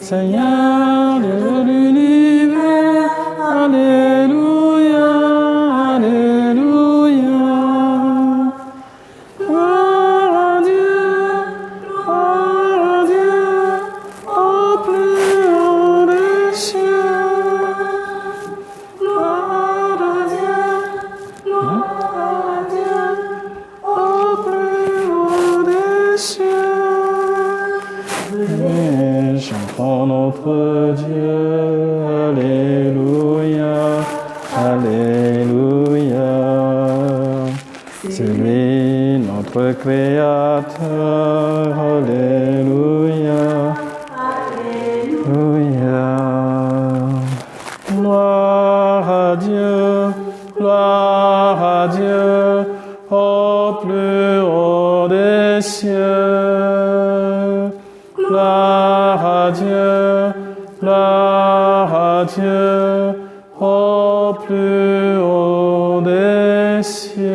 Seigneur de l'univers. Alléluia, Alléluia. Gloire à Dieu, au plus haut des cieux. Gloire à Dieu, au plus haut des cieux. Et chantons notre Dieu, Alléluia, Alléluia. C'est lui notre Créateur, Alléluia, Alléluia. Gloire à Dieu, au plus haut des cieux. Gloire à Dieu, au plus haut des cieux.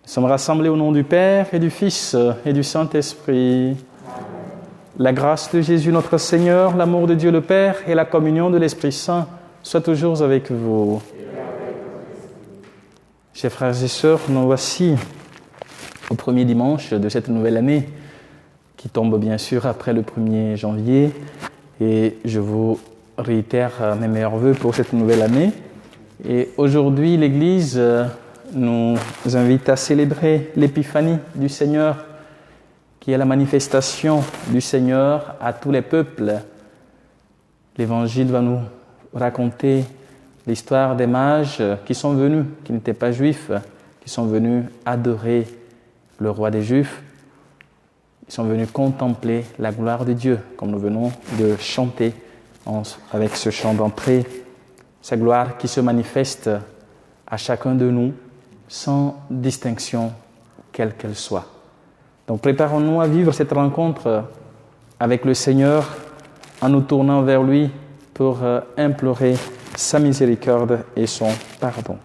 Nous sommes rassemblés au nom du Père et du Fils et du Saint-Esprit. La grâce de Jésus notre Seigneur, l'amour de Dieu le Père et la communion de l'Esprit Saint soient toujours avec vous. Chers frères et sœurs, nous voici au premier dimanche de cette nouvelle année qui tombe bien sûr après le 1er janvier, et je vous réitère mes meilleurs vœux pour cette nouvelle année. Et aujourd'hui, l'Église nous invite à célébrer l'épiphanie du Seigneur, qui est la manifestation du Seigneur à tous les peuples. L'Évangile va nous raconter l'histoire des mages qui sont venus, qui n'étaient pas juifs, qui sont venus adorer le roi des Juifs. Ils sont venus contempler la gloire de Dieu, comme nous venons de chanter avec ce chant d'entrée. Sa gloire qui se manifeste à chacun de nous, sans distinction, quelle qu'elle soit. Donc préparons-nous à vivre cette rencontre avec le Seigneur en nous tournant vers lui pour implorer sa miséricorde et son pardon.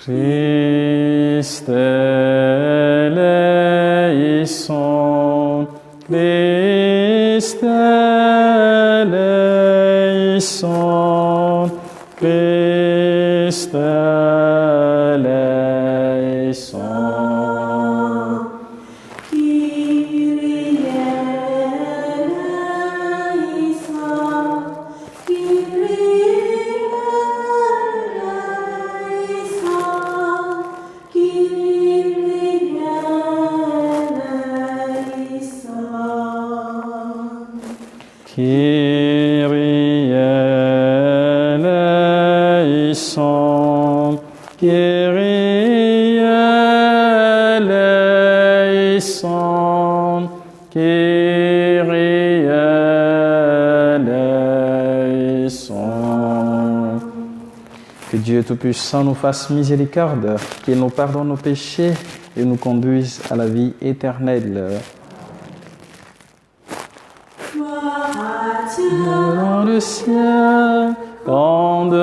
Christe eleison, Christe eleison, Christe eleison. Kyrie eleison, Kyrie eleison, Kyrie eleison. Que Dieu Tout-Puissant nous fasse miséricorde, qu'il nous pardonne nos péchés et nous conduise à la vie éternelle. Dans le ciel, grande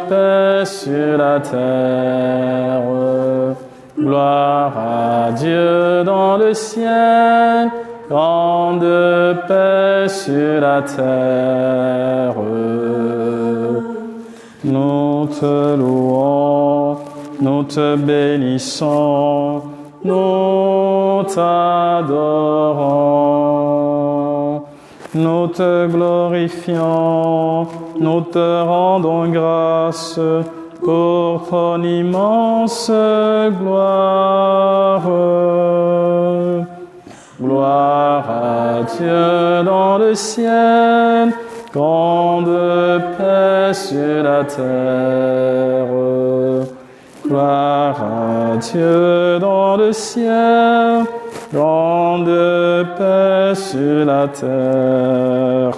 paix sur la terre. Gloire à Dieu dans le ciel, grande paix sur la terre. Nous te louons, nous te bénissons, nous t'adorons. Nous te glorifions, nous te rendons grâce pour ton immense gloire. Gloire à Dieu dans le ciel, grande paix sur la terre. Gloire à Dieu dans le ciel, grande paix sur la terre.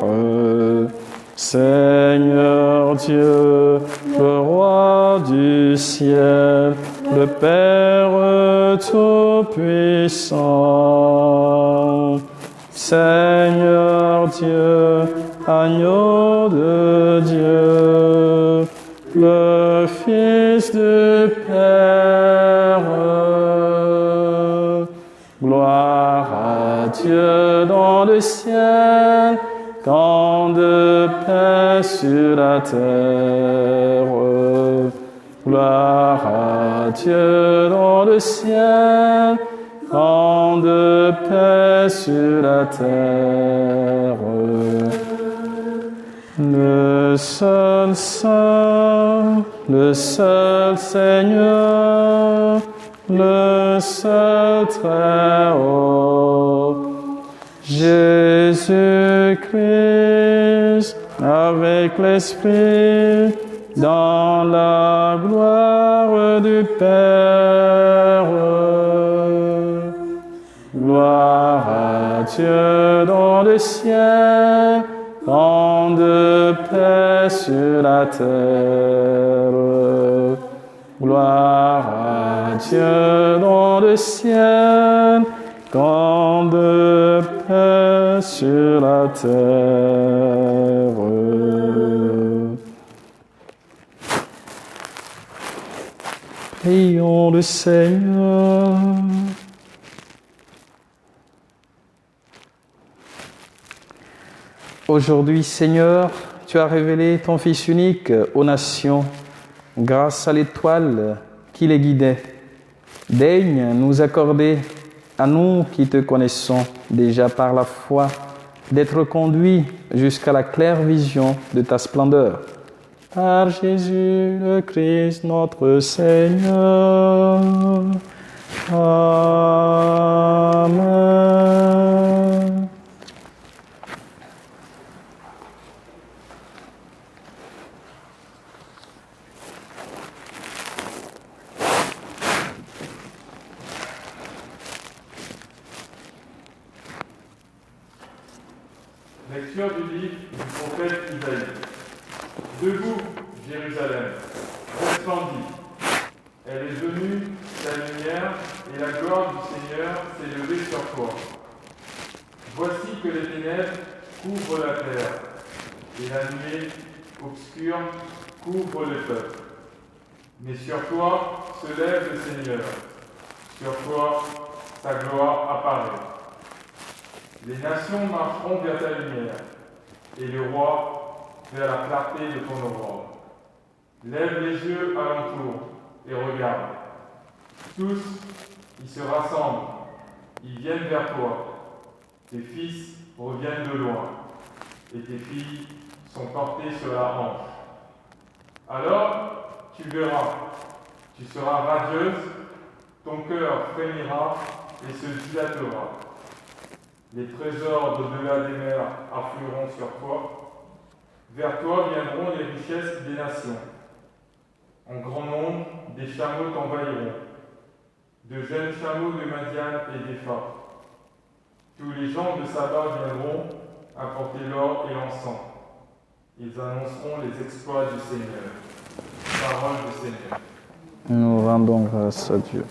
Seigneur Dieu, le roi du ciel, le Père Tout-Puissant. Seigneur Dieu, agneau de Dieu, le Fils du Père. Gloire à Dieu dans le ciel, grande paix sur la terre. Gloire à Dieu dans le ciel, grande paix sur la terre. Le seul Saint, le seul Seigneur, le seul Très-Haut, Jésus-Christ, avec l'Esprit, dans la gloire du Père. Gloire à Dieu dans le ciel, grande paix sur la terre. Gloire à Dieu dans le ciel, grande paix sur la terre. Prions le Seigneur. Aujourd'hui, Seigneur, tu as révélé ton Fils unique aux nations grâce à l'étoile qui les guidait. Daigne nous accorder, à nous qui te connaissons déjà par la foi, d'être conduits jusqu'à la claire vision de ta splendeur. Par Jésus le Christ, notre Seigneur. Amen. Lecture du livre du prophète Isaïe. Debout, Jérusalem, resplendis. Elle est venue, ta lumière, et la gloire du Seigneur s'est levée sur toi. Voici que les ténèbres couvrent la terre, et la nuée obscure couvre le peuple. Mais sur toi se lève le Seigneur, sur toi sa gloire apparaît. Les nations marcheront vers ta lumière, et le roi vers la clarté de ton aurore. Lève les yeux alentour et regarde. Tous, ils se rassemblent, ils viennent vers toi. Tes fils reviennent de loin, et tes filles sont portées sur la hanche. Alors, tu verras, tu seras radieuse, ton cœur frémira et se dilatera. Les trésors d'au-delà des mers afflueront sur toi. Vers toi viendront les richesses des nations. En grand nombre, des chameaux t'envahiront. De jeunes chameaux de Madian et d'Épha. Tous les gens de Saba viendront apporter l'or et l'encens. Ils annonceront les exploits du Seigneur. Parole du Seigneur. Nous rendons grâce à Dieu.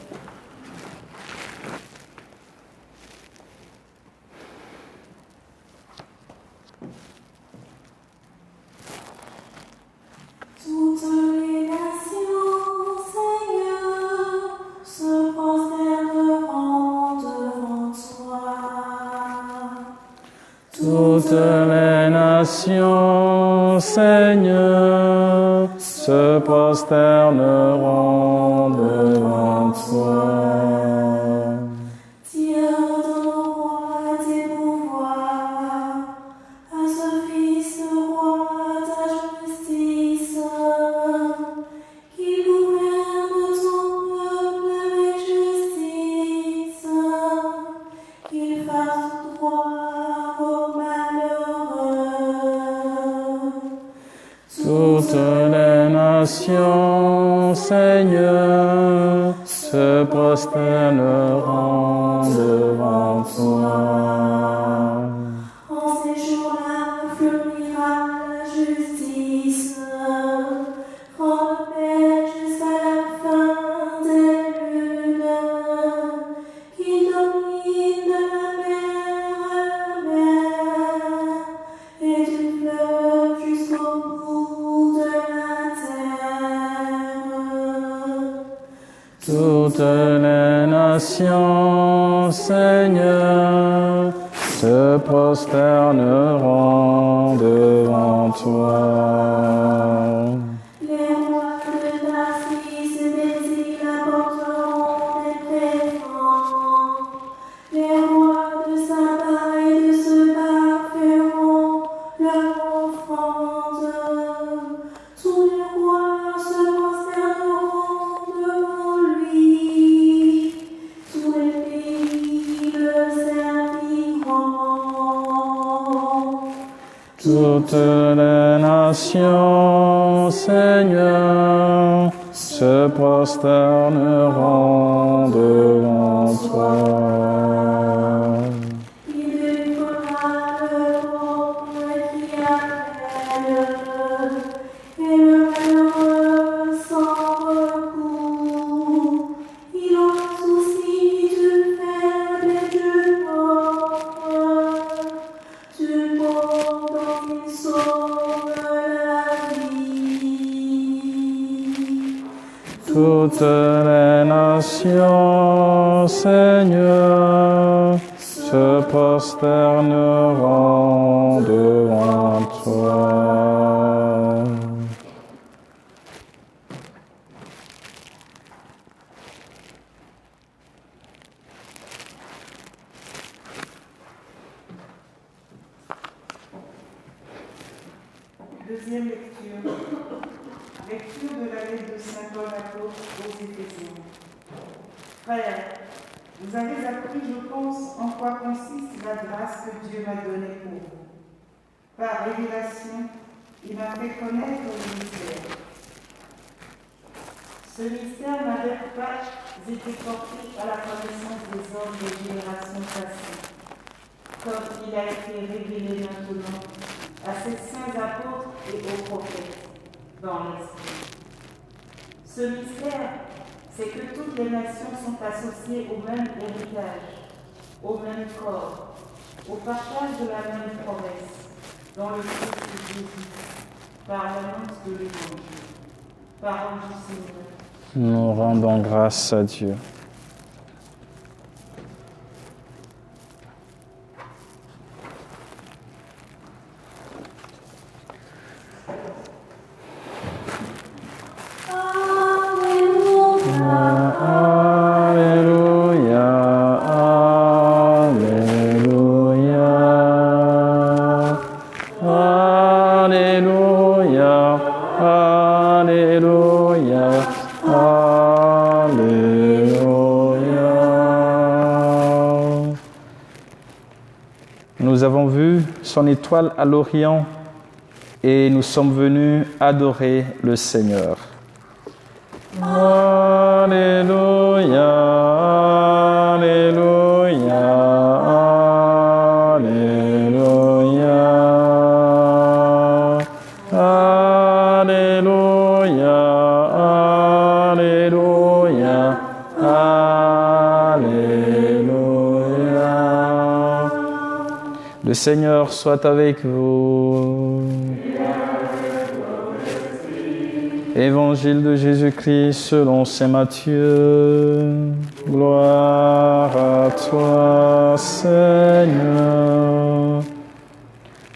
Toutes les nations, Seigneur, se prosterneront devant toi. Dieu nations, Seigneur, se prosterneront devant toi. En ces jours-là fleurira la justice, grande paix jusqu'à la fin des lunes, qui domine de la mer à la mer, et du fleuve jusqu'au bout de la terre. Toutes les nations, Seigneur, se prosterneront devant toi. Les rois de Tarsis et des îles apporteront des présents. Les rois de Saba et de Seba feront leur offrande. Tous les rois se prosterneront devant lui. Tous les pays le serviront. Toutes les nations, Seigneur, se prosterneront devant toi. Il déploiera le peuple qui appelle, et le malheureux sans recours. Il aura souci du faible et du pauvre dont il sauve la vie. Toutes les nations, Seigneur, se prosterneront devant toi. Deuxième lecture. Lecture de la lettre de Saint Paul apôtre aux Éphésiens. Frères, vous avez appris, je pense, en quoi consiste la grâce que Dieu m'a donnée pour vous. Par révélation, il m'a fait connaître le mystère. Ce mystère n'avait pas été porté à la connaissance des hommes des générations passées, comme il a été révélé maintenant à ses saints apôtres et aux prophètes dans l'Esprit. Ce mystère, c'est que toutes les nations sont associées au même héritage, au même corps, au partage de la même promesse, dans le Christ Jésus, par l'annonce de l'Évangile. Parole du Seigneur. Nous rendons grâce à Dieu. Alléluia, Alléluia, Alléluia, Alléluia, Alléluia. Nous avons vu son étoile à l'Orient et nous sommes venus adorer le Seigneur. Alléluia, Alléluia, Alléluia, Alléluia, Alléluia, Alléluia. Le Seigneur soit avec vous. Évangile de Jésus-Christ selon saint Matthieu. Gloire à toi, Seigneur.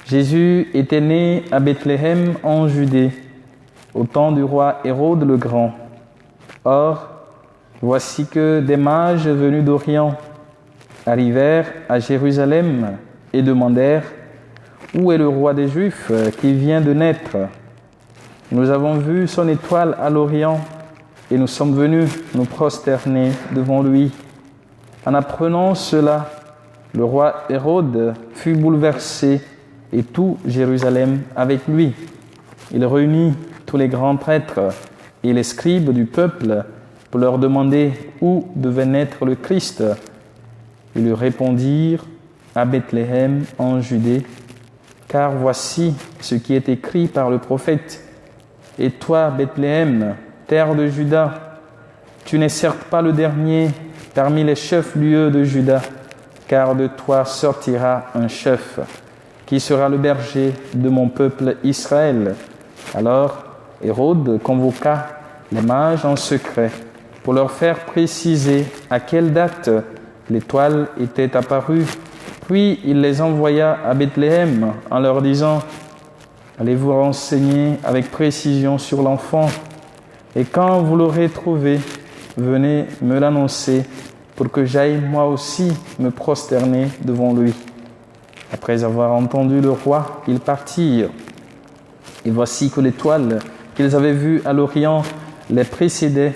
Jésus était né à Bethléem en Judée, au temps du roi Hérode le Grand. Or, voici que des mages venus d'Orient arrivèrent à Jérusalem et demandèrent « Où est le roi des Juifs qui vient de naître ?» Nous avons vu son étoile à l'Orient et nous sommes venus nous prosterner devant lui. En apprenant cela, le roi Hérode fut bouleversé et tout Jérusalem avec lui. Il réunit tous les grands prêtres et les scribes du peuple pour leur demander où devait naître le Christ. Ils lui répondirent: à Bethléem en Judée, car voici ce qui est écrit par le prophète. Et toi, Bethléem, terre de Juda, tu n'es certes pas le dernier parmi les chefs-lieux de Juda, car de toi sortira un chef, qui sera le berger de mon peuple Israël. Alors Hérode convoqua les mages en secret pour leur faire préciser à quelle date l'étoile était apparue. Puis il les envoya à Bethléem en leur disant: allez vous renseigner avec précision sur l'enfant, et quand vous l'aurez trouvé, venez me l'annoncer pour que j'aille moi aussi me prosterner devant lui. Après avoir entendu le roi, ils partirent. Et voici que l'étoile qu'ils avaient vue à l'Orient les précédait,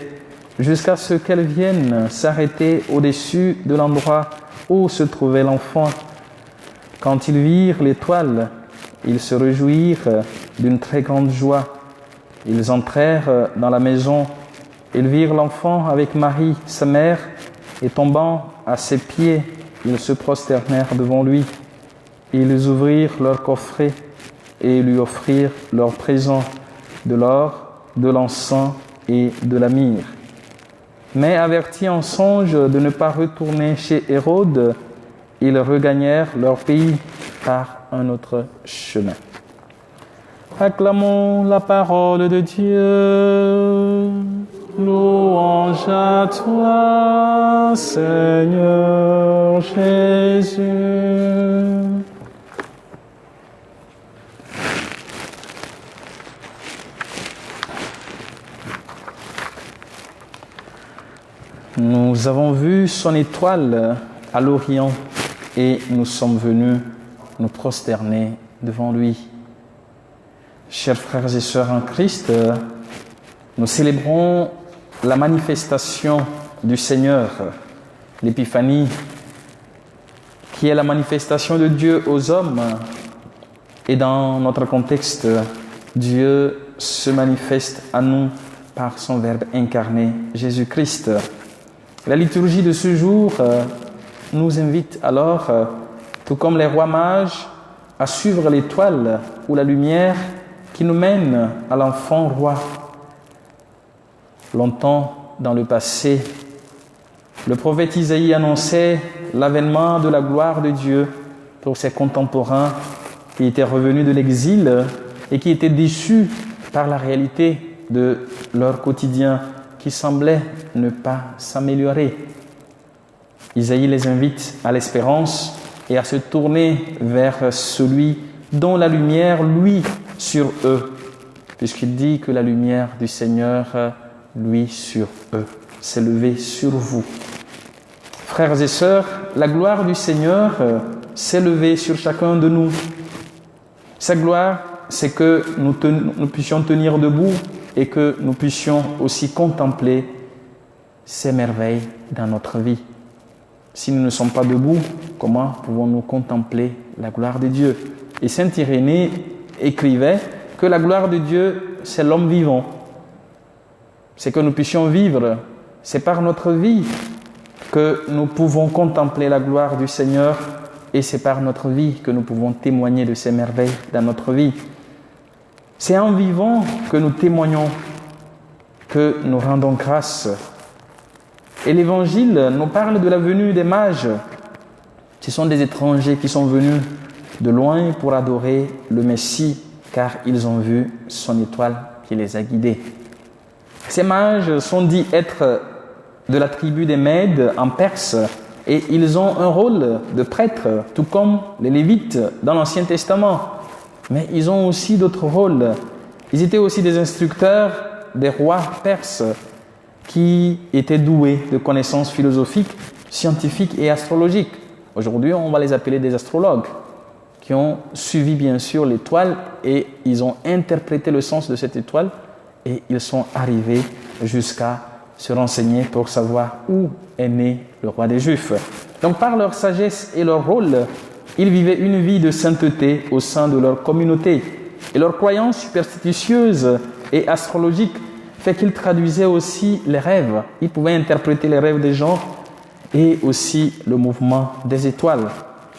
jusqu'à ce qu'elle vienne s'arrêter au-dessus de l'endroit où se trouvait l'enfant. Quand ils virent l'étoile, ils se réjouirent d'une très grande joie. Ils entrèrent dans la maison. Ils virent l'enfant avec Marie, sa mère, et tombant à ses pieds, ils se prosternèrent devant lui. Ils ouvrirent leur coffret et lui offrirent leurs présents, de l'or, de l'encens et de la myrrhe. Mais avertis en songe de ne pas retourner chez Hérode, ils regagnèrent leur pays par un autre chemin. Acclamons la parole de Dieu. Louange à toi, Seigneur Jésus. Nous avons vu son étoile à l'Orient et nous sommes venus nous prosterner devant lui. Chers frères et sœurs en Christ, nous célébrons la manifestation du Seigneur, l'épiphanie, qui est la manifestation de Dieu aux hommes. Et dans notre contexte, Dieu se manifeste à nous par son Verbe incarné, Jésus-Christ. La liturgie de ce jour nous invite alors, tout comme les rois mages, à suivre l'étoile ou la lumière qui nous mène à l'enfant roi. Longtemps dans le passé, le prophète Isaïe annonçait l'avènement de la gloire de Dieu pour ses contemporains qui étaient revenus de l'exil et qui étaient déçus par la réalité de leur quotidien qui semblait ne pas s'améliorer. Isaïe les invite à l'espérance et à se tourner vers celui dont la lumière luit sur eux, puisqu'il dit que la lumière du Seigneur luit sur eux, s'est levée sur vous. Frères et sœurs, la gloire du Seigneur s'est levée sur chacun de nous. Sa gloire, c'est que nous puissions tenir debout et que nous puissions aussi contempler ces merveilles dans notre vie. Si nous ne sommes pas debout, comment pouvons-nous contempler la gloire de Dieu? Et saint Irénée écrivait que la gloire de Dieu, c'est l'homme vivant. C'est que nous puissions vivre. C'est par notre vie que nous pouvons contempler la gloire du Seigneur et c'est par notre vie que nous pouvons témoigner de ces merveilles dans notre vie. C'est en vivant que nous témoignons, que nous rendons grâce. Et l'Évangile nous parle de la venue des mages. Ce sont des étrangers qui sont venus de loin pour adorer le Messie, car ils ont vu son étoile qui les a guidés. Ces mages sont dits être de la tribu des Mèdes en Perse et ils ont un rôle de prêtres, tout comme les Lévites dans l'Ancien Testament. Mais ils ont aussi d'autres rôles. Ils étaient aussi des instructeurs des rois perses qui étaient doués de connaissances philosophiques, scientifiques et astrologiques. Aujourd'hui, on va les appeler des astrologues, qui ont suivi bien sûr l'étoile et ils ont interprété le sens de cette étoile et ils sont arrivés jusqu'à se renseigner pour savoir où est né le roi des Juifs. Donc par leur sagesse et leur rôle, ils vivaient une vie de sainteté au sein de leur communauté. Et leurs croyances superstitieuses et astrologique fait qu'il traduisait aussi les rêves. Il pouvait interpréter les rêves des gens et aussi le mouvement des étoiles.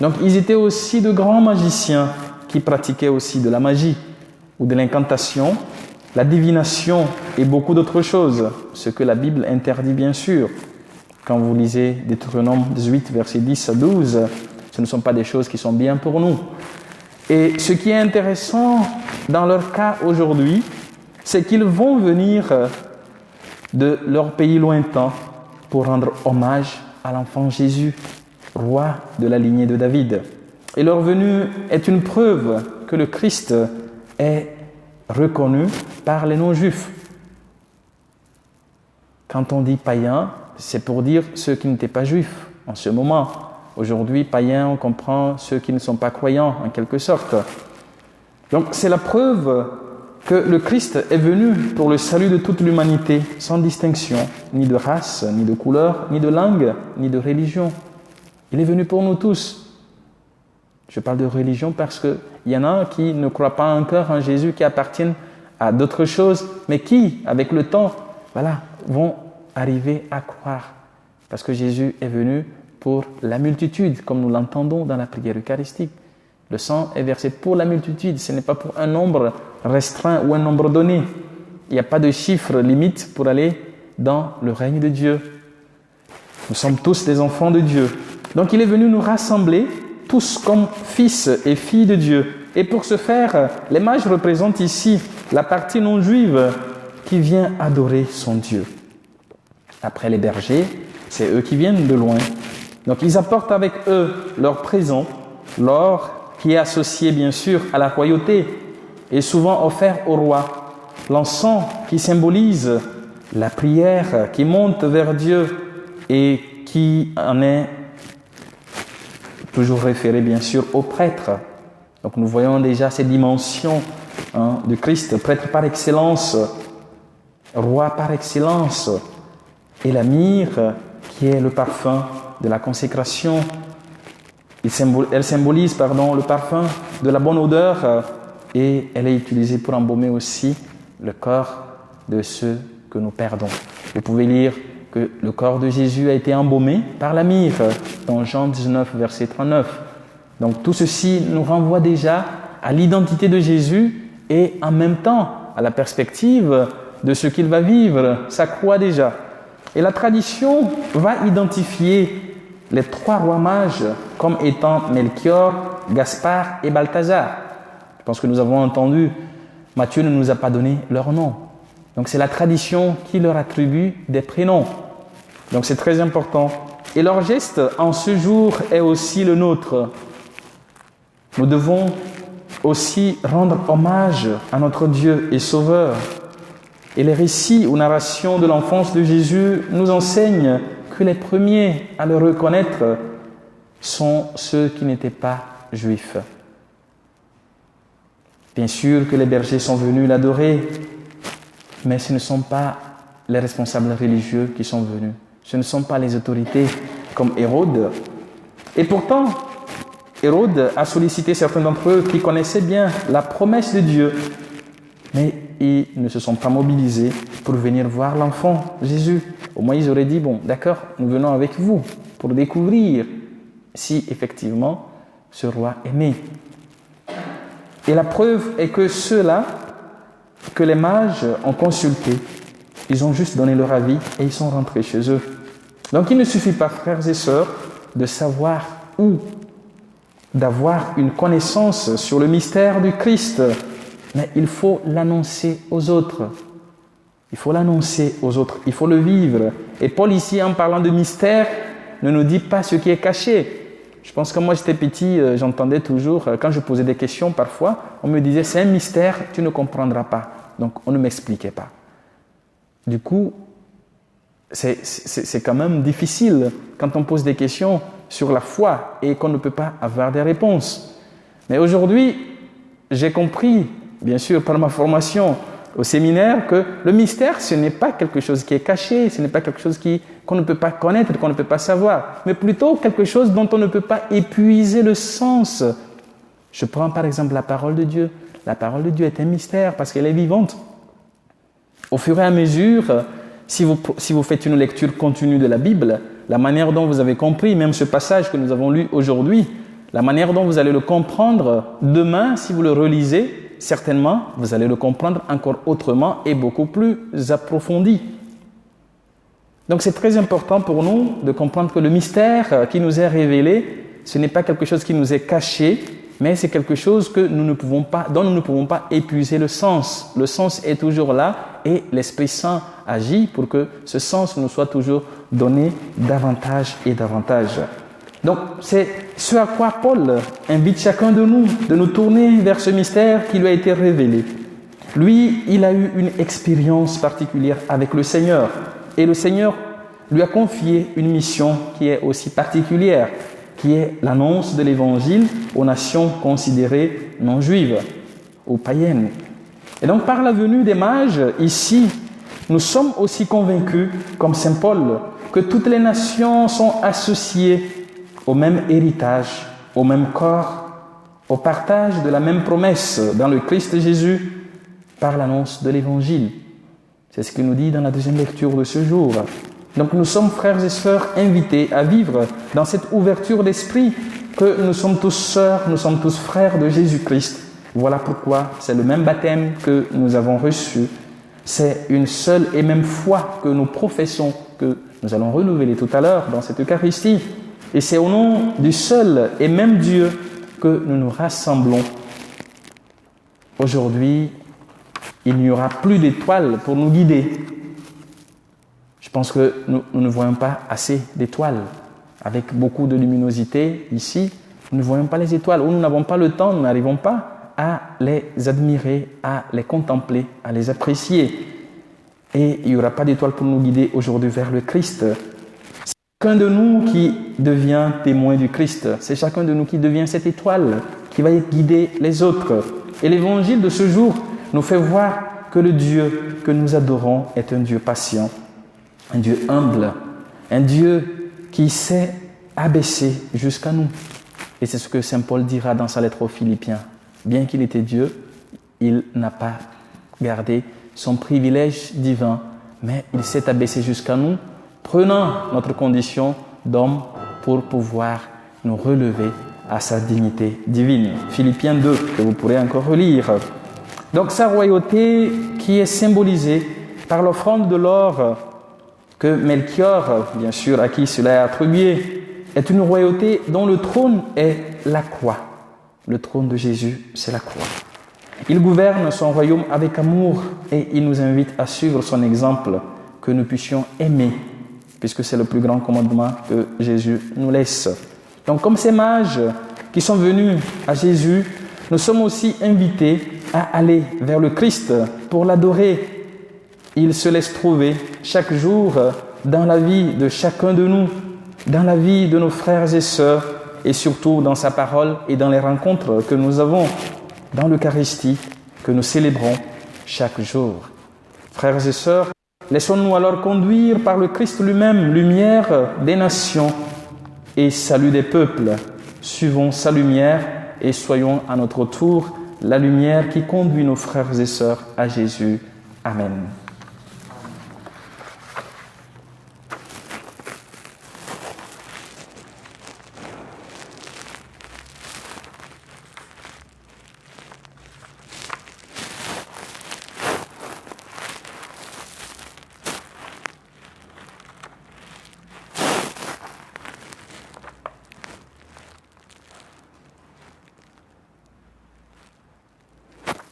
Donc ils étaient aussi de grands magiciens qui pratiquaient aussi de la magie ou de l'incantation, la divination et beaucoup d'autres choses, ce que la Bible interdit bien sûr. Quand vous lisez Deutéronome 18, versets 10 à 12, ce ne sont pas des choses qui sont bien pour nous. Et ce qui est intéressant dans leur cas aujourd'hui, c'est qu'ils vont venir de leur pays lointain pour rendre hommage à l'enfant Jésus, roi de la lignée de David. Et leur venue est une preuve que le Christ est reconnu par les non-juifs. Quand on dit païen, c'est pour dire ceux qui n'étaient pas juifs en ce moment. Aujourd'hui, païen, on comprend ceux qui ne sont pas croyants en quelque sorte. Donc c'est la preuve que le Christ est venu pour le salut de toute l'humanité, sans distinction, ni de race, ni de couleur, ni de langue, ni de religion. Il est venu pour nous tous. Je parle de religion parce qu'il y en a qui ne croient pas encore en Jésus, qui appartiennent à d'autres choses, mais qui, avec le temps, vont arriver à croire. Parce que Jésus est venu pour la multitude, comme nous l'entendons dans la prière eucharistique. Le sang est versé pour la multitude, ce n'est pas pour un nombre restreint ou un nombre donné. Il n'y a pas de chiffre limite pour aller dans le règne de Dieu. Nous sommes tous des enfants de Dieu. Donc il est venu nous rassembler tous comme fils et filles de Dieu. Et pour ce faire, les mages représentent ici la partie non juive qui vient adorer son Dieu. Après les bergers, c'est eux qui viennent de loin. Donc ils apportent avec eux leur présent, l'or qui est associé bien sûr à la royauté et souvent offert au roi, l'encens qui symbolise la prière qui monte vers Dieu et qui en est toujours référé bien sûr au prêtre. Donc nous voyons déjà ces dimensions de Christ, prêtre par excellence, roi par excellence, et la myrrhe qui est le parfum de la consécration. Elle symbolise le parfum de la bonne odeur et elle est utilisée pour embaumer aussi le corps de ceux que nous perdons. Vous pouvez lire que le corps de Jésus a été embaumé par la myrrhe dans Jean 19, verset 39. Donc tout ceci nous renvoie déjà à l'identité de Jésus et en même temps à la perspective de ce qu'il va vivre, sa croix déjà. Et la tradition va identifier les trois rois mages comme étant Melchior, Gaspard et Balthazar. Je pense que nous avons entendu, Matthieu ne nous a pas donné leur nom. Donc c'est la tradition qui leur attribue des prénoms. Donc c'est très important. Et leur geste en ce jour est aussi le nôtre. Nous devons aussi rendre hommage à notre Dieu et Sauveur. Et les récits ou narrations de l'enfance de Jésus nous enseignent que les premiers à le reconnaître sont ceux qui n'étaient pas juifs. Bien sûr que les bergers sont venus l'adorer, mais ce ne sont pas les responsables religieux qui sont venus. Ce ne sont pas les autorités comme Hérode. Et pourtant, Hérode a sollicité certains d'entre eux qui connaissaient bien la promesse de Dieu, mais ils ne se sont pas mobilisés pour venir voir l'enfant Jésus. Au moins, ils auraient dit, bon, d'accord, nous venons avec vous pour découvrir si effectivement ce roi est né. Et la preuve est que ceux-là, que les mages ont consultés, ils ont juste donné leur avis et ils sont rentrés chez eux. Donc il ne suffit pas, frères et sœurs, de savoir ou d'avoir une connaissance sur le mystère du Christ, mais il faut l'annoncer aux autres. Il faut l'annoncer aux autres, il faut le vivre. Et Paul ici, en parlant de mystère, ne nous dit pas ce qui est caché. Je pense que quand moi j'étais petit, j'entendais toujours, quand je posais des questions parfois, on me disait « c'est un mystère, tu ne comprendras pas ». Donc on ne m'expliquait pas. Du coup, c'est quand même difficile quand on pose des questions sur la foi et qu'on ne peut pas avoir des réponses. Mais aujourd'hui, j'ai compris, bien sûr par ma formation au séminaire, que le mystère, ce n'est pas quelque chose qui est caché, ce n'est pas quelque chose qu'on ne peut pas connaître, qu'on ne peut pas savoir, mais plutôt quelque chose dont on ne peut pas épuiser le sens. Je prends par exemple la parole de Dieu. La parole de Dieu est un mystère parce qu'elle est vivante. Au fur et à mesure, si vous faites une lecture continue de la Bible, la manière dont vous avez compris, même ce passage que nous avons lu aujourd'hui, la manière dont vous allez le comprendre demain, si vous le relisez, certainement, vous allez le comprendre encore autrement et beaucoup plus approfondi. Donc c'est très important pour nous de comprendre que le mystère qui nous est révélé, ce n'est pas quelque chose qui nous est caché, mais c'est quelque chose que dont nous ne pouvons pas épuiser le sens. Le sens est toujours là et l'Esprit Saint agit pour que ce sens nous soit toujours donné davantage et davantage. Donc c'est ce à quoi Paul invite chacun de nous tourner vers ce mystère qui lui a été révélé. Lui, il a eu une expérience particulière avec le Seigneur et le Seigneur lui a confié une mission qui est aussi particulière, qui est l'annonce de l'Évangile aux nations considérées non juives ou païennes. Et donc par la venue des mages, ici, nous sommes aussi convaincus, comme saint Paul, que toutes les nations sont associées au même héritage, au même corps, au partage de la même promesse dans le Christ Jésus par l'annonce de l'Évangile. C'est ce qu'il nous dit dans la deuxième lecture de ce jour. Donc nous sommes frères et sœurs invités à vivre dans cette ouverture d'esprit que nous sommes tous sœurs, nous sommes tous frères de Jésus-Christ. Voilà pourquoi c'est le même baptême que nous avons reçu. C'est une seule et même foi que nous professons, que nous allons renouveler tout à l'heure dans cette Eucharistie. Et c'est au nom du seul et même Dieu que nous nous rassemblons. Aujourd'hui, il n'y aura plus d'étoiles pour nous guider. Je pense que nous ne voyons pas assez d'étoiles. Avec beaucoup de luminosité ici, nous ne voyons pas les étoiles. Ou nous n'avons pas le temps, nous n'arrivons pas à les admirer, à les contempler, à les apprécier. Et il n'y aura pas d'étoiles pour nous guider aujourd'hui vers le Christ. C'est chacun de nous qui devient témoin du Christ. C'est chacun de nous qui devient cette étoile qui va guider les autres. Et l'évangile de ce jour nous fait voir que le Dieu que nous adorons est un Dieu patient, un Dieu humble, un Dieu qui s'est abaissé jusqu'à nous. Et c'est ce que saint Paul dira dans sa lettre aux Philippiens. Bien qu'il était Dieu, il n'a pas gardé son privilège divin, mais il s'est abaissé jusqu'à nous, prenant notre condition d'homme pour pouvoir nous relever à sa dignité divine. Philippiens 2, que vous pourrez encore relire. Donc sa royauté qui est symbolisée par l'offrande de l'or que Melchior, bien sûr, à qui cela est attribué, est une royauté dont le trône est la croix. Le trône de Jésus, c'est la croix. Il gouverne son royaume avec amour et il nous invite à suivre son exemple, que nous puissions aimer, puisque c'est le plus grand commandement que Jésus nous laisse. Donc comme ces mages qui sont venus à Jésus, nous sommes aussi invités à aller vers le Christ pour l'adorer. Il se laisse trouver chaque jour dans la vie de chacun de nous, dans la vie de nos frères et sœurs, et surtout dans sa parole et dans les rencontres que nous avons dans l'Eucharistie que nous célébrons chaque jour. Frères et sœurs, laissons-nous alors conduire par le Christ lui-même, lumière des nations et salut des peuples. Suivons sa lumière et soyons à notre tour la lumière qui conduit nos frères et sœurs à Jésus. Amen.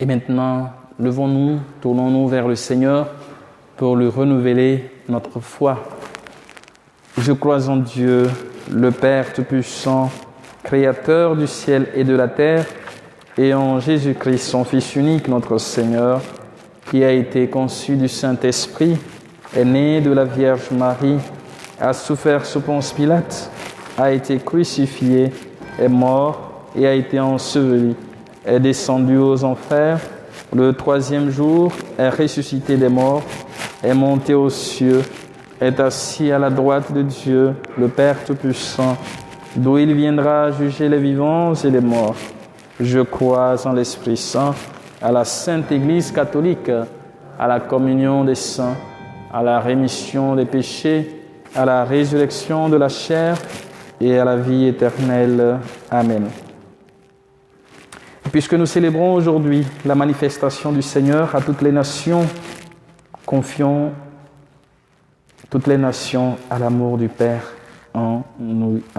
Et maintenant, levons-nous, tournons-nous vers le Seigneur pour lui renouveler notre foi. Je crois en Dieu, le Père Tout-Puissant, Créateur du ciel et de la terre, et en Jésus-Christ, son Fils unique, notre Seigneur, qui a été conçu du Saint-Esprit, est né de la Vierge Marie, a souffert sous Ponce Pilate, a été crucifié, est mort et a été enseveli, est descendu aux enfers, le troisième jour est ressuscité des morts, est monté aux cieux, est assis à la droite de Dieu, le Père Tout-Puissant, d'où il viendra juger les vivants et les morts. Je crois en l'Esprit Saint, à la Sainte Église catholique, à la communion des saints, à la rémission des péchés, à la résurrection de la chair et à la vie éternelle. Amen. Et puisque nous célébrons aujourd'hui la manifestation du Seigneur à toutes les nations, confions toutes les nations à l'amour du Père en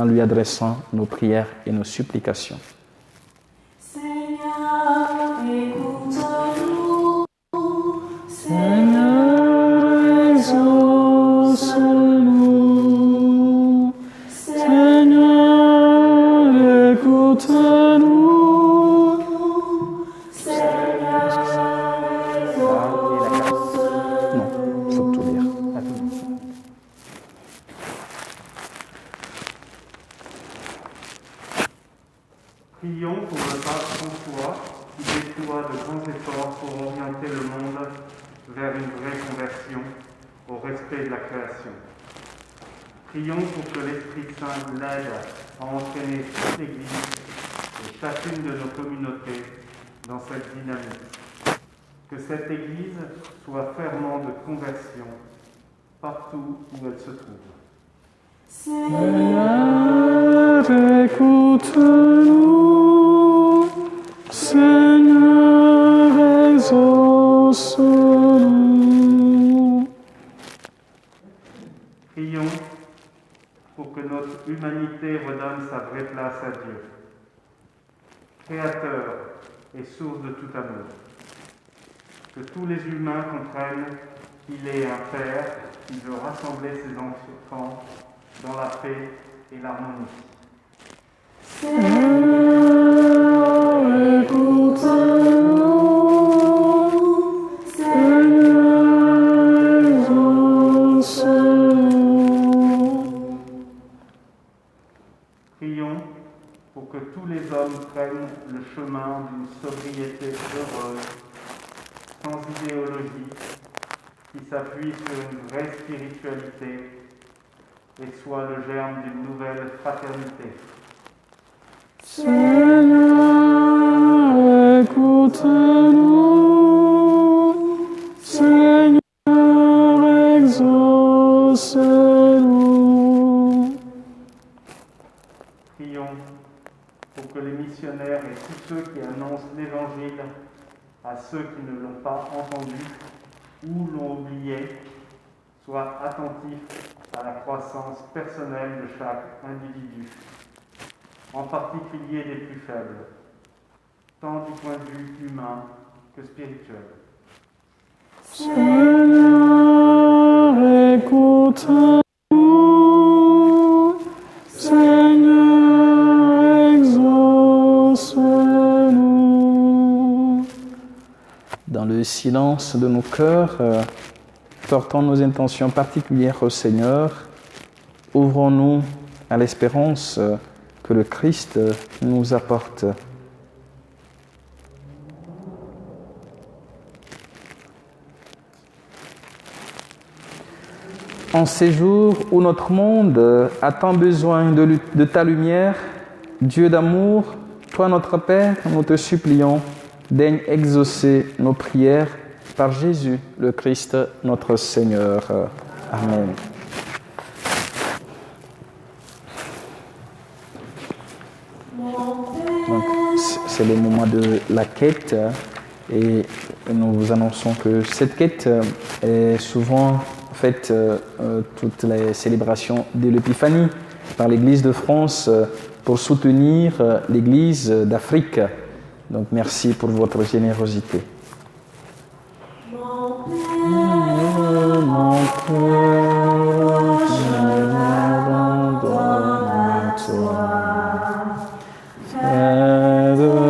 lui adressant nos prières et nos supplications. Seigneur, écoute-nous. Seigneur, exauce-nous. Seigneur, écoute-nous. Seigneur, exauce-nous. Non, il faut tout lire. Prions pour le pape François qui déploie de grands efforts pour orienter le monde vers une vraie conversion au respect de la création. Prions pour que l'Esprit Saint l'aide à entraîner toute l'Église et chacune de nos communautés dans cette dynamique. Que cette Église soit ferment de conversion partout où elle se trouve. Seigneur, écoute-nous. Seigneur, exauce-nous. Prions pour que notre humanité redonne sa vraie place à Dieu, Créateur et source de tout amour. Que tous les humains comprennent qu'il est un Père qui veut rassembler ses enfants dans la paix et l'harmonie. Seigneur, écoute-nous. Seigneur, exauce-nous. Prions pour que tous les hommes prennent le chemin d'une sobriété heureuse, sans idéologie, qui s'appuie sur une vraie spiritualité et soit le germe d'une nouvelle fraternité. Seigneur, écoute-nous. Seigneur, exauce-nous. Prions pour que les missionnaires et tous ceux qui annoncent l'Évangile à ceux qui ne l'ont pas entendu ou l'ont oublié soient attentifs à la croissance personnelle de chaque individu, en particulier des plus faibles, tant du point de vue humain que spirituel. Seigneur, écoute-nous. Seigneur, exauce-nous. Dans le silence de nos cœurs, portons nos intentions particulières au Seigneur. Ouvrons-nous à l'espérance que le Christ nous apporte. En ces jours où notre monde a tant besoin de ta lumière, Dieu d'amour, toi notre Père, nous te supplions, daigne exaucer nos prières par Jésus, le Christ, notre Seigneur. Amen. Donc, c'est le moment de la quête et nous vous annonçons que cette quête est souvent faite toutes les célébrations de l'Épiphanie par l'Église de France pour soutenir l'Église d'Afrique. Donc merci pour votre générosité. Mon Père, je m'abandonne à toi. Aide-moi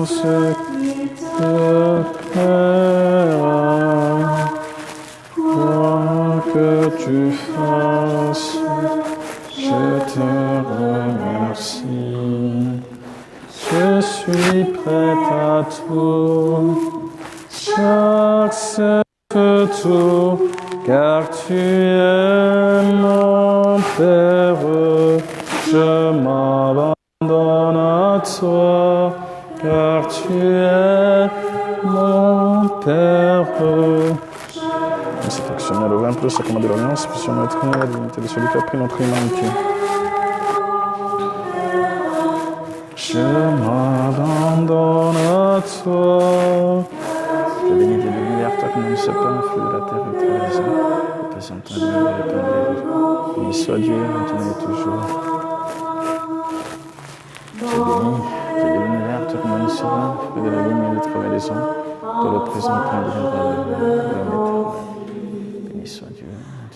ce qui te plaira. Quoi que tu fasses, je te remercie. Je suis prête à tout. J'accepte tout, car tu es mon Père. Je m'abandonne à toi, car tu es mon Père. C'est pour que ce soit un peu le sacrement de l'alliance, puissions être la divinité de celui qui a pris notre humanité. Je m'abandonne à toi. Je bénis Dieu de l'univers, toi qui ne sais pas le flux de la terre et de la raison. Le présent temps de l'univers. Béni soit Dieu, maintenant et toujours. Je bénis Dieu de l'univers, toi qui ne sais pas le flux de la ligne et de travail des hommes. Toi le présent temps deviendra l'éternel. Béni soit Dieu,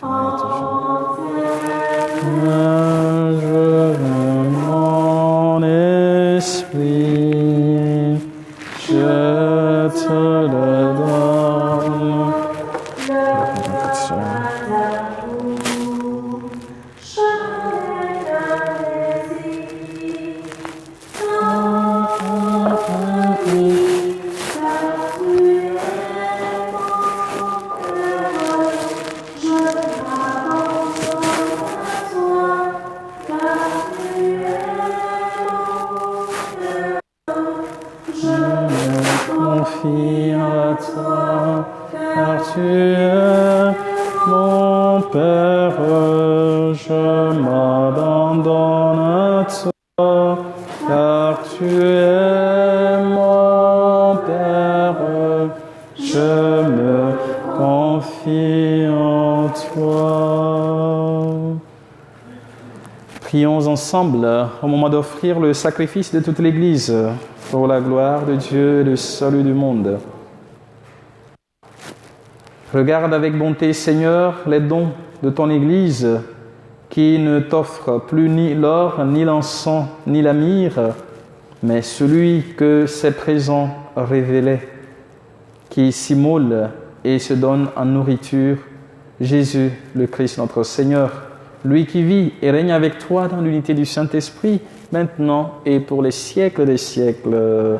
maintenant et toujours. Je veux mon esprit, je te le donne. La contemplation. Confie à toi, car tu es mon Père, je m'abandonne à toi, car tu es mon Père, je me confie en toi. Prions ensemble au moment d'offrir le sacrifice de toute l'Église pour la gloire de Dieu et le salut du monde. Regarde avec bonté, Seigneur, les dons de ton Église qui ne t'offre plus ni l'or, ni l'encens, ni la myrrhe, mais celui que ses présents révélaient, qui s'immoule et se donne en nourriture, Jésus, le Christ, notre Seigneur, lui qui vit et règne avec toi dans l'unité du Saint-Esprit, maintenant et pour les siècles des siècles.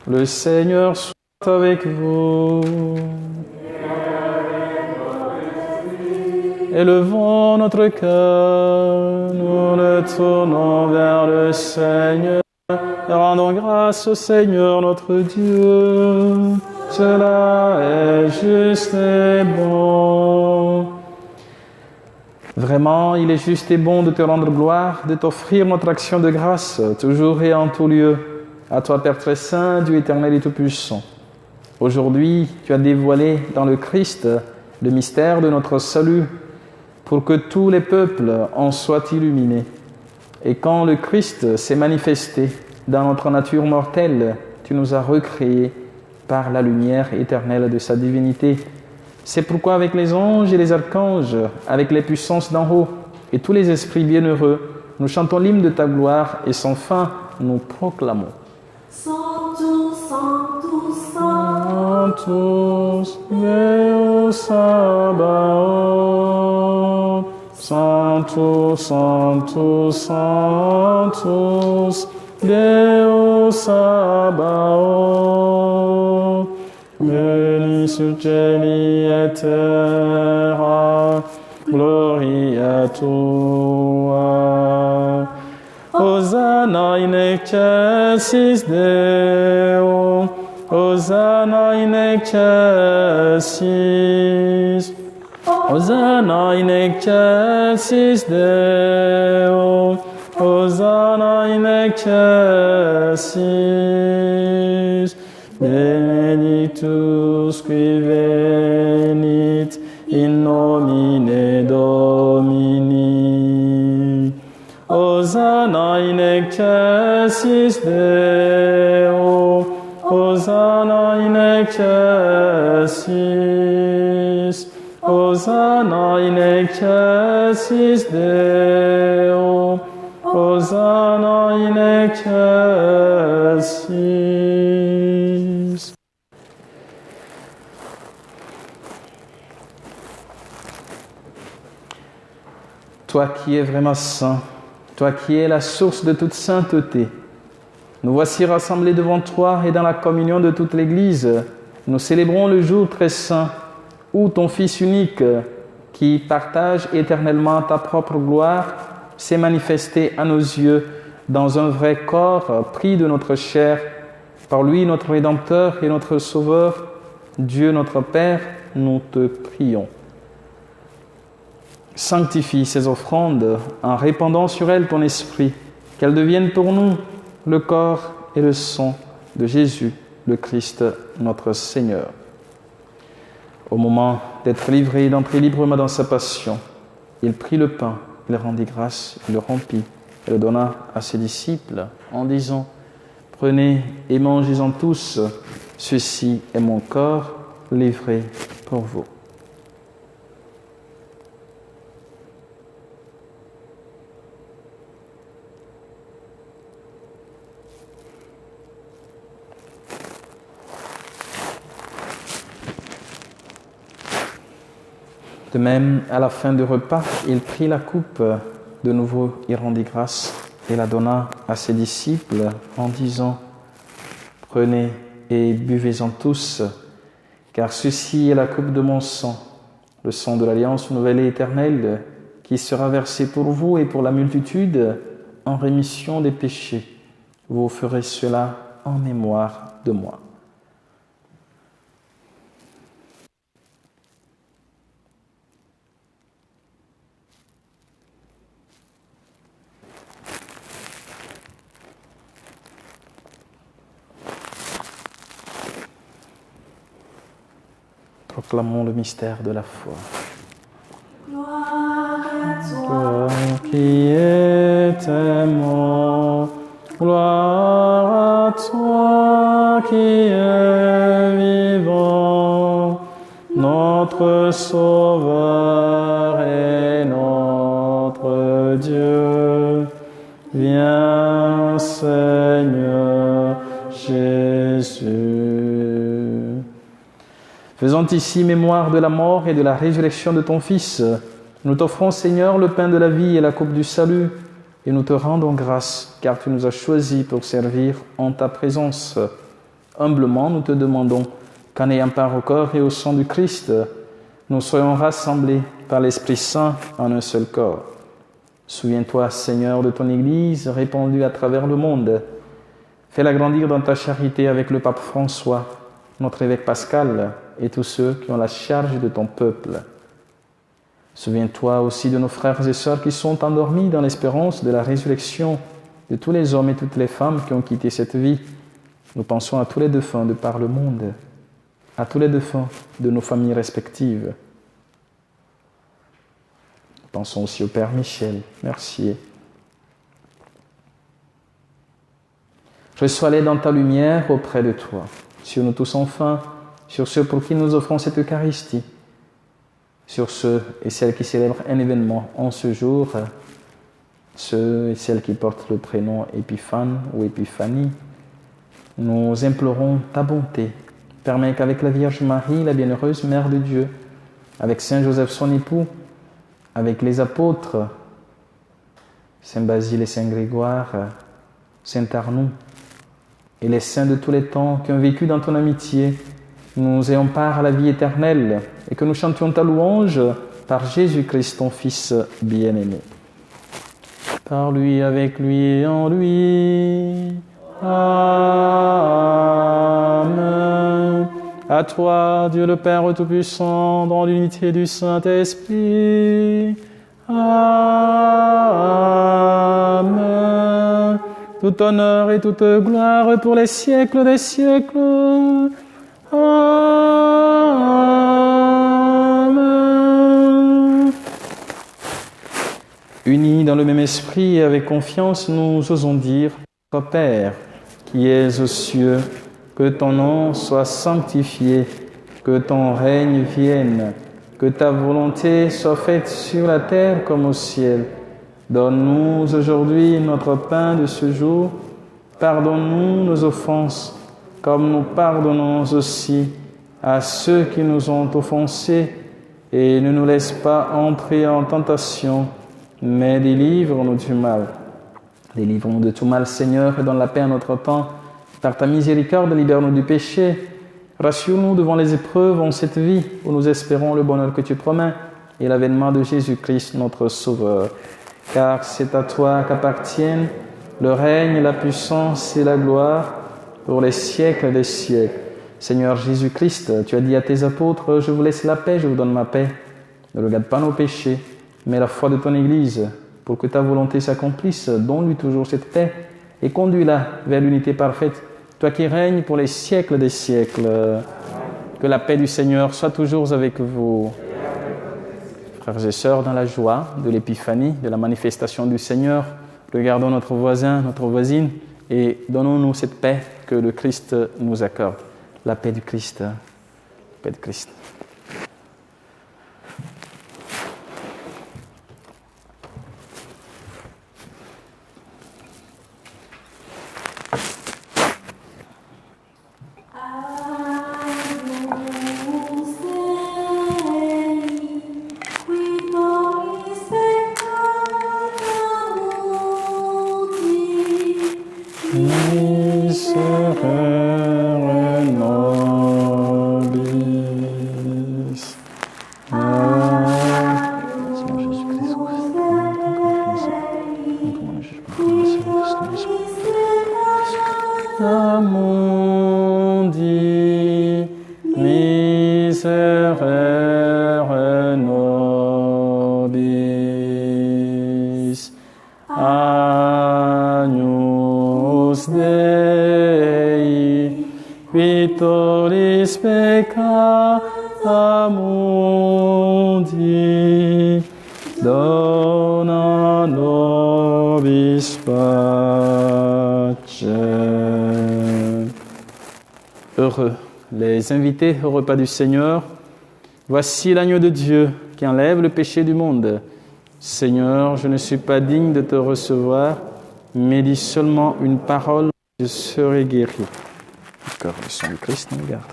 Le Seigneur soit avec vous. Élevons notre cœur, nous le tournons vers le Seigneur. Et rendons grâce au Seigneur notre Dieu. Cela est juste et bon. Vraiment, il est juste et bon de te rendre gloire, de t'offrir notre action de grâce, toujours et en tout lieu. À toi, Père très saint, Dieu éternel et tout-puissant. Aujourd'hui, tu as dévoilé dans le Christ le mystère de notre salut, pour que tous les peuples en soient illuminés. Et quand le Christ s'est manifesté dans notre nature mortelle, tu nous as recréés par la lumière éternelle de sa divinité. C'est pourquoi avec les anges et les archanges, avec les puissances d'en haut et tous les esprits bienheureux, nous chantons l'hymne de ta gloire et sans fin nous proclamons. Sanctus, Sanctus, Sanctus Deus Sabaoth. Sanctus, Sanctus, Sanctus Deus Sabaoth. Béni sur cieli et terra, gloria tua. Hosanna in excelsis Deo, Hosanna in excelsis, Hosanna in excelsis Deo, Hosanna in excelsis. Benedictus qui venit in nomine Domini. Hosanna in excelsis Deo, Hosanna in excelsis, Hosanna in excelsis Deo, Hosanna in excelsis. Toi qui es vraiment saint, toi qui es la source de toute sainteté, nous voici rassemblés devant toi et dans la communion de toute l'Église. Nous célébrons le jour très saint où ton Fils unique, qui partage éternellement ta propre gloire, s'est manifesté à nos yeux dans un vrai corps pris de notre chair. Par lui, notre Rédempteur et notre Sauveur, Dieu notre Père, nous te prions. Sanctifie ces offrandes en répandant sur elles ton esprit, qu'elles deviennent pour nous le corps et le sang de Jésus, le Christ, notre Seigneur. Au moment d'être livré et d'entrer librement dans sa passion, il prit le pain, il rendit grâce, il le rompit et le donna à ses disciples en disant : « Prenez et mangez-en tous, ceci est mon corps livré pour vous. » De même, à la fin du repas, il prit la coupe. De nouveau, il rendit grâce et la donna à ses disciples en disant : « Prenez et buvez-en tous, car ceci est la coupe de mon sang, le sang de l'alliance nouvelle et éternelle, qui sera versé pour vous et pour la multitude en rémission des péchés. Vous ferez cela en mémoire de moi. » Proclamons le mystère de la foi. Gloire à toi, Toi qui étais mort, gloire à toi qui es vivant, notre Sauveur et notre Dieu. Viens, Seigneur Jésus. Faisant ici mémoire de la mort et de la résurrection de ton Fils, nous t'offrons, Seigneur, le pain de la vie et la coupe du salut, et nous te rendons grâce, car tu nous as choisis pour servir en ta présence. Humblement, nous te demandons qu'en ayant part au corps et au sang du Christ, nous soyons rassemblés par l'Esprit Saint en un seul corps. Souviens-toi, Seigneur, de ton Église répandue à travers le monde. Fais-la grandir dans ta charité avec le pape François, notre évêque Pascal, et tous ceux qui ont la charge de ton peuple. Souviens-toi aussi de nos frères et sœurs qui sont endormis dans l'espérance de la résurrection, de tous les hommes et toutes les femmes qui ont quitté cette vie. Nous pensons à tous les défunts de par le monde, à tous les défunts de nos familles respectives. Nous pensons aussi au Père Michel Mercier. Reçois-les dans ta lumière auprès de toi, sur nous tous enfin, sur ceux pour qui nous offrons cette Eucharistie, sur ceux et celles qui célèbrent un événement en ce jour, ceux et celles qui portent le prénom Épiphane ou Épiphanie. Nous implorons ta bonté. Permets qu'avec la Vierge Marie, la bienheureuse Mère de Dieu, avec Saint Joseph son époux, avec les apôtres, Saint Basile et Saint Grégoire, Saint Arnoux, et les saints de tous les temps qui ont vécu dans ton amitié, nous ayons part à la vie éternelle et que nous chantions ta louange par Jésus-Christ, ton Fils bien-aimé. Par lui, avec lui et en lui. Amen. À toi, Dieu le Père Tout-Puissant, dans l'unité du Saint-Esprit. Amen. Tout honneur et toute gloire pour les siècles des siècles. Amen. Unis dans le même esprit et avec confiance, nous osons dire : Notre Père, qui es aux cieux, que ton nom soit sanctifié, que ton règne vienne, que ta volonté soit faite sur la terre comme au ciel. Donne-nous aujourd'hui notre pain de ce jour. Pardonne-nous nos offenses, comme nous pardonnons aussi à ceux qui nous ont offensés, et ne nous laisse pas entrer en tentation, mais délivre-nous du mal. Délivre-nous de tout mal, Seigneur, et donne la paix à notre temps. Par ta miséricorde, libère-nous du péché. Rassure-nous devant les épreuves en cette vie, où nous espérons le bonheur que tu promets. et l'avènement de Jésus-Christ, notre Sauveur. Car c'est à toi qu'appartiennent le règne, la puissance et la gloire pour les siècles des siècles. Seigneur Jésus-Christ, tu as dit à tes apôtres, « Je vous laisse la paix, je vous donne ma paix. Ne regarde pas nos péchés, mais la foi de ton Église, pour que ta volonté s'accomplisse. Donne-lui toujours cette paix et conduis-la vers l'unité parfaite, toi qui règnes pour les siècles des siècles. » Que la paix du Seigneur soit toujours avec vous. Frères et sœurs, dans la joie de l'épiphanie, de la manifestation du Seigneur, regardons notre voisin, notre voisine et donnons-nous cette paix que le Christ nous accorde. La paix du Christ. La paix du Christ. Heureux les invités au repas du Seigneur. Voici l'agneau de Dieu qui enlève le péché du monde. Seigneur, je ne suis pas digne de te recevoir, mais dis seulement une parole, je serai guéri. Le corps du sang du Christ nous garde.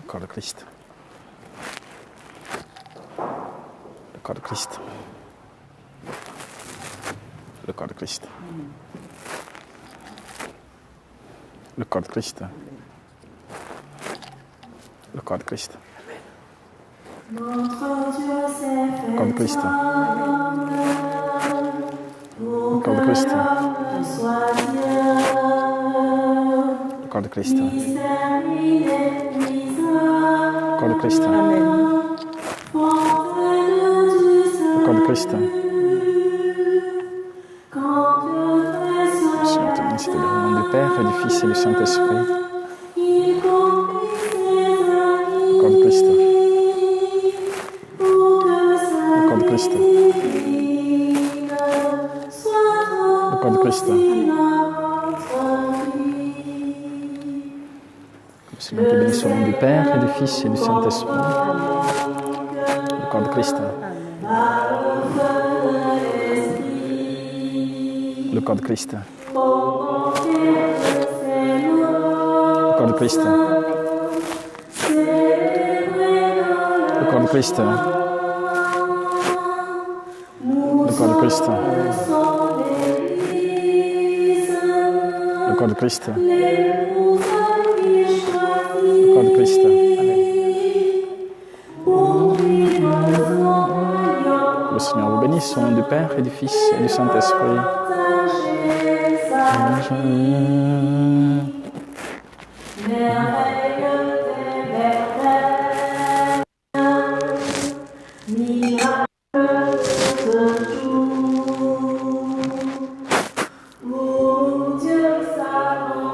Le corps de Christ. Le corps de Christ. Le corps de Christ. Le corps de Christ. Le corps de Christ. Le corps de Christ. Le corps de Christ. Le corps de Christ. Le corps de Christ. Le corps de Christ. Le Seigneur te bénisse, dans le nom du Père et du Fils et du Saint-Esprit. Le corps de Christ. Le corps de Christ. Le corps de Christ. Le Seigneur te bénisse au nom du Père et du Fils et du Saint-Esprit. Le corps de Christ. Le corps de Christ. Le corps de Christ. Le corps de Christ. Le corps de Christ. Le corps de Christ. Le corps de Christ. Le Seigneur vous bénisse au nom du Père et du Fils et du Saint-Esprit. Dieu savant.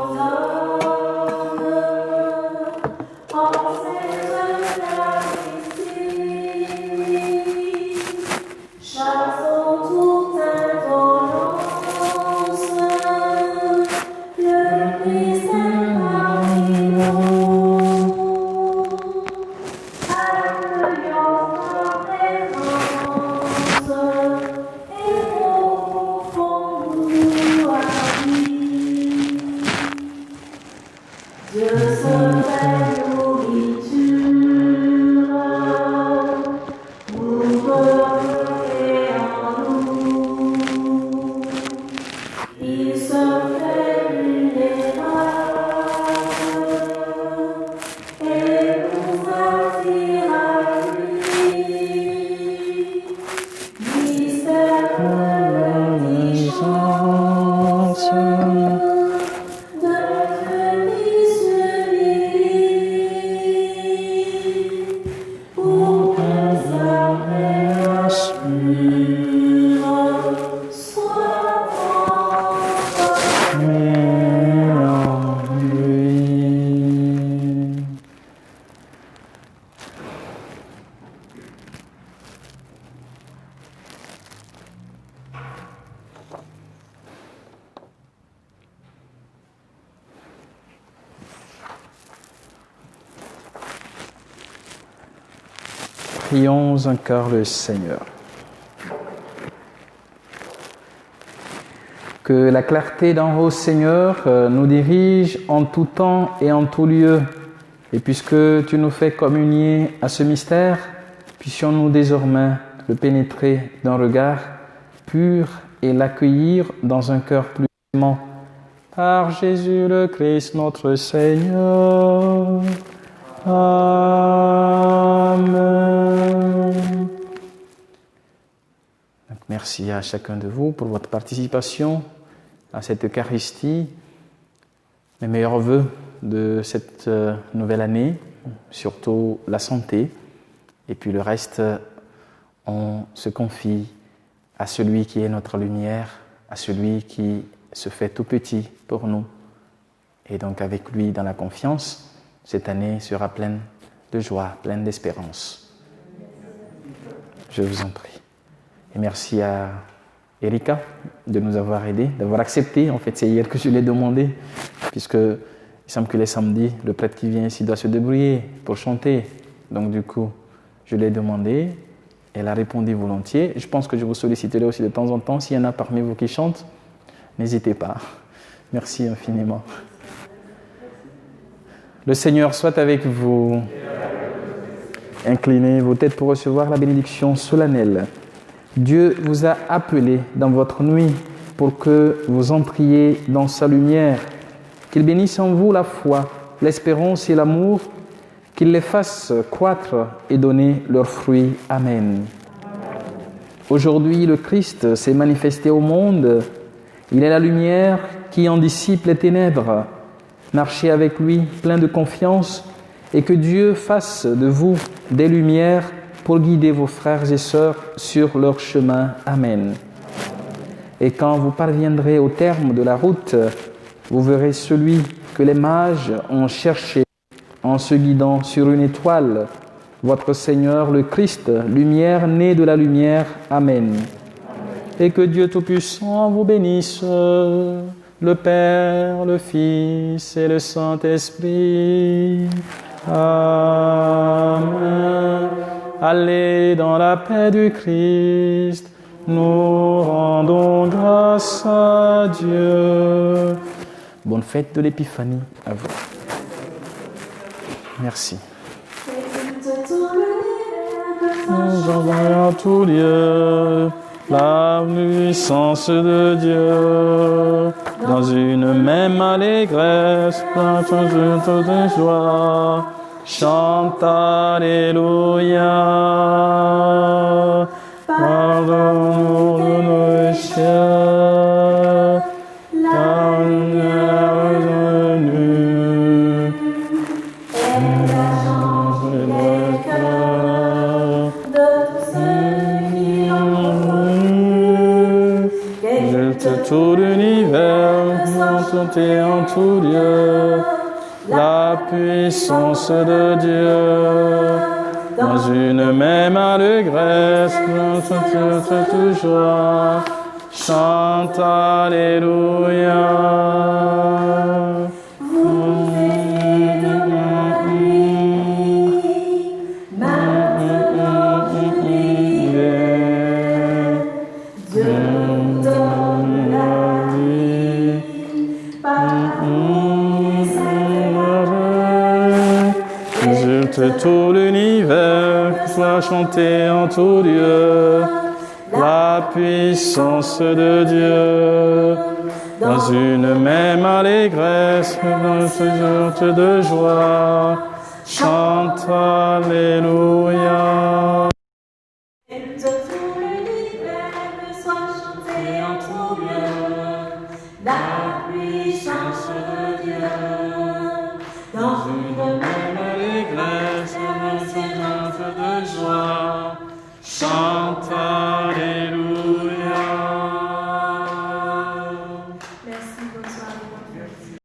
Prions encore le Seigneur. Que la clarté d'en haut, Seigneur, nous dirige en tout temps et en tout lieu. Et puisque tu nous fais communier à ce mystère, puissions-nous désormais le pénétrer d'un regard pur et l'accueillir dans un cœur plus aimant. Par Jésus le Christ, notre Seigneur. Amen. Donc, merci à chacun de vous pour votre participation à cette Eucharistie. Mes meilleurs vœux de cette nouvelle année, surtout la santé, et puis le reste, on se confie à celui qui est notre lumière, à celui qui se fait tout petit pour nous. Et donc avec lui, dans la confiance, cette année sera pleine de joie, pleine d'espérance. Je vous en prie. Et merci à Erika de nous avoir aidés, d'avoir accepté. En fait, c'est hier que je l'ai demandé, puisque il semble que les samedis, le prêtre qui vient ici doit se débrouiller pour chanter. Donc du coup, je l'ai demandé. Elle a répondu volontiers. Je pense que je vous solliciterai aussi de temps en temps. S'il y en a parmi vous qui chantent, n'hésitez pas. Merci infiniment. Le Seigneur soit avec vous. Inclinez vos têtes pour recevoir la bénédiction solennelle. Dieu vous a appelé dans votre nuit pour que vous entriez dans sa lumière. Qu'il bénisse en vous la foi, l'espérance et l'amour, qu'il les fasse croître et donner leurs fruits. Amen. Aujourd'hui, le Christ s'est manifesté au monde. Il est la lumière qui en dissipe les ténèbres. Marchez avec lui plein de confiance et que Dieu fasse de vous des lumières pour guider vos frères et sœurs sur leur chemin. Amen. Et quand vous parviendrez au terme de la route, vous verrez celui que les mages ont cherché en se guidant sur une étoile, votre Seigneur le Christ, lumière née de la lumière. Amen. Et que Dieu Tout-Puissant vous bénisse, le Père, le Fils et le Saint-Esprit. Amen. Allez dans la paix du Christ, nous rendons grâce à Dieu. Bonne fête de l'Épiphanie à vous. Merci. Nous envoyons en tout lieu la puissance de Dieu, dans une même allégresse, toute de joie, chante Alléluia. Pardonne-nous de nos péchés, la lumière est venue, et la chance de nos cœurs, de tous ceux qui ont cru. Exulte tout l'univers, en tout et en tout lieu, la puissance de Dieu, dans une même allégresse, toute joie, chante Alléluia. Tout l'univers soit chanté en tout lieu, la puissance de Dieu, dans une même allégresse, toute de joie, chante Alléluia. Tout l'univers soit chanté en tout lieu, la puissance de Dieu, dans une même allégresse, de joie, chante Alléluia.